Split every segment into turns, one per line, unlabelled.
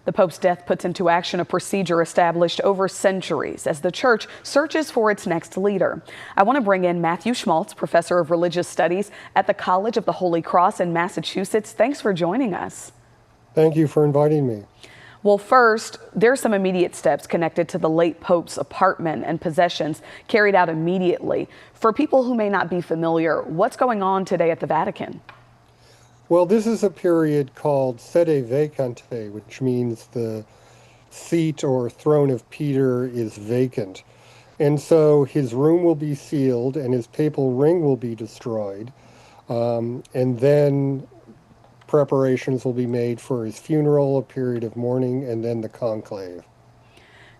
The Pope's death puts into action a procedure established over centuries as the Church searches for its next leader. I want to bring in Matthew Schmaltz, professor of religious studies at the College of the Holy Cross in Massachusetts. Thanks for joining us.
Thank you for inviting me.
Well, first, there's some immediate steps connected to the late Pope's apartment and possessions carried out immediately. For people who may not be familiar, what's going on today at the Vatican?
Well, this is a period called sede vacante, which means the seat or throne of Peter is vacant. And so his room will be sealed and his papal ring will be destroyed. And then preparations will be made for his funeral, a period of mourning, and then the conclave.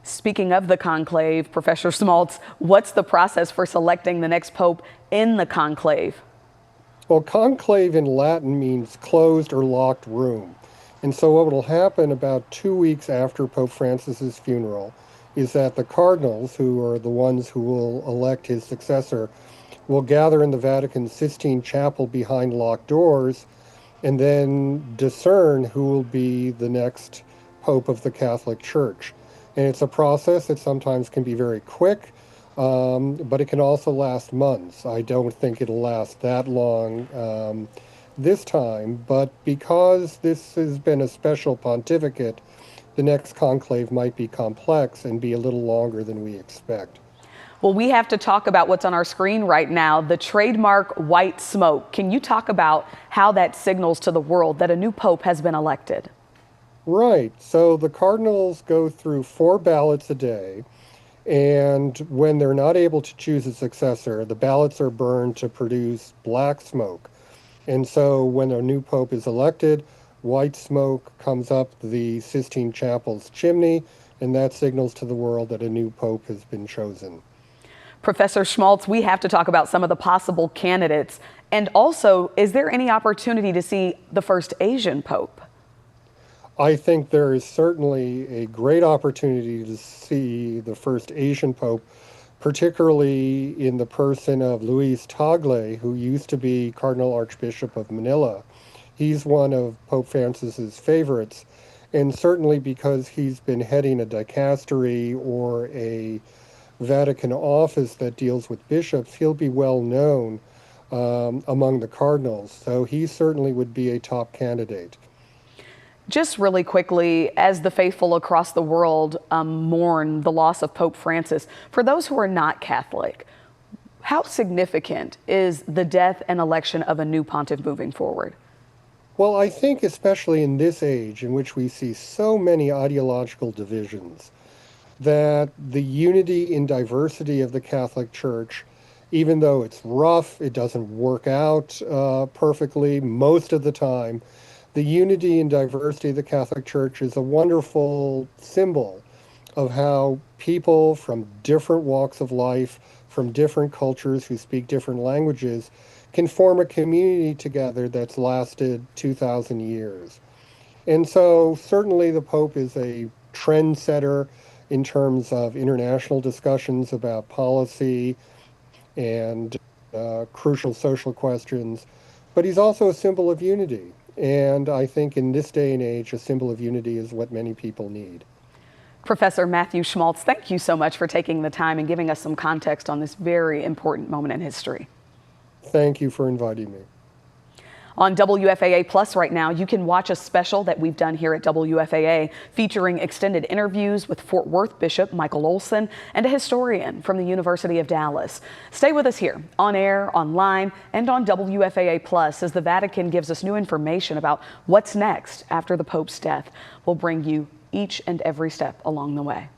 Speaking of the conclave, Professor Schmaltz, what's the process for selecting the next pope in the conclave?
Well, conclave in Latin means closed or locked room. And so what will happen about 2 weeks after Pope Francis's funeral is that the cardinals, who are the ones who will elect his successor, will gather in the Vatican's Sistine Chapel behind locked doors and then discern who will be the next pope of the Catholic Church. And it's a process that sometimes can be very quick, but it can also last months. I don't think it'll last that long this time, but because this has been a special pontificate, the next conclave might be complex and be a little longer than we expect.
Well, we have to talk about what's on our screen right now, the trademark white smoke. Can you talk about how that signals to the world that a new pope has been elected?
Right. So the cardinals go through 4 ballots a day. And when they're not able to choose a successor, the ballots are burned to produce black smoke. And so when a new pope is elected, white smoke comes up the Sistine Chapel's chimney, and that signals to the world that a new pope has been chosen.
Professor Schmaltz, we have to talk about some of the possible candidates. And also, is there any opportunity to see the first Asian pope?
I think there is certainly a great opportunity to see the first Asian pope, particularly in the person of Luis Tagle, who used to be Cardinal Archbishop of Manila. He's one of Pope Francis's favorites, and certainly because he's been heading a dicastery or a Vatican office that deals with bishops, he'll be well known among the cardinals. So he certainly would be a top candidate.
Just really quickly, as the faithful across the world mourn the loss of Pope Francis, for those who are not Catholic, how significant is the death and election of a new pontiff moving forward?
Well, I think especially in this age in which we see so many ideological divisions, that the unity in diversity of the Catholic Church, even though it's rough, it doesn't work out perfectly most of the time, the unity and diversity of the Catholic Church is a wonderful symbol of how people from different walks of life, from different cultures who speak different languages, can form a community together that's lasted 2,000 years. And so certainly the Pope is a trendsetter in terms of international discussions about policy and crucial social questions, but he's also a symbol of unity. And I think in this day and age, a symbol of unity is what many people need.
Professor Matthew Schmaltz, thank you so much for taking the time and giving us some context on this very important moment in history.
Thank you for inviting me.
On WFAA Plus right now, you can watch a special that we've done here at WFAA featuring extended interviews with Fort Worth Bishop Michael Olson and a historian from the University of Dallas. Stay with us here on air, online, and on WFAA Plus as the Vatican gives us new information about what's next after the Pope's death. We'll bring you each and every step along the way.